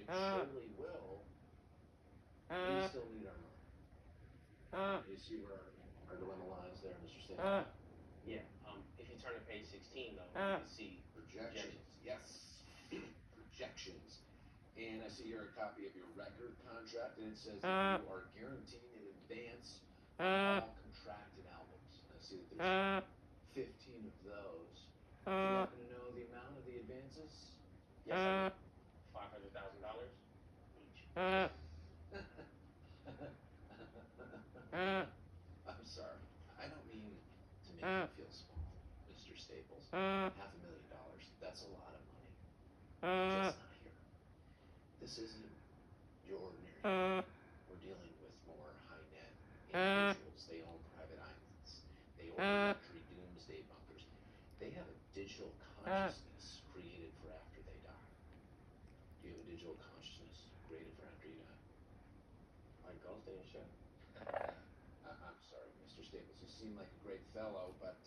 it surely will. We still need our money. You see where our dilemma lies there, Mr. Staples? Yeah. If you turn to page 16, though, you can see Projections. Yes. Projections. And I see here a copy of your record contract, and it says that you are guaranteeing an advance on all contracted albums. And I see that there's 15 of those. Do you happen to know the amount of the advances? Yes, I do. $500,000 each. I'm sorry. I don't mean to make you feel small, Mr. Staples. $500,000. That's a lot of money. Just not here. This isn't your ordinary. We're dealing with more high net individuals. They own private islands. They own luxury doomsday bunkers. They have a digital consciousness created for after they die. Do you have a digital consciousness created for after you die? Like Ghost in the Shell. I'm sorry, Mr. Staples. You seem like a great fellow, but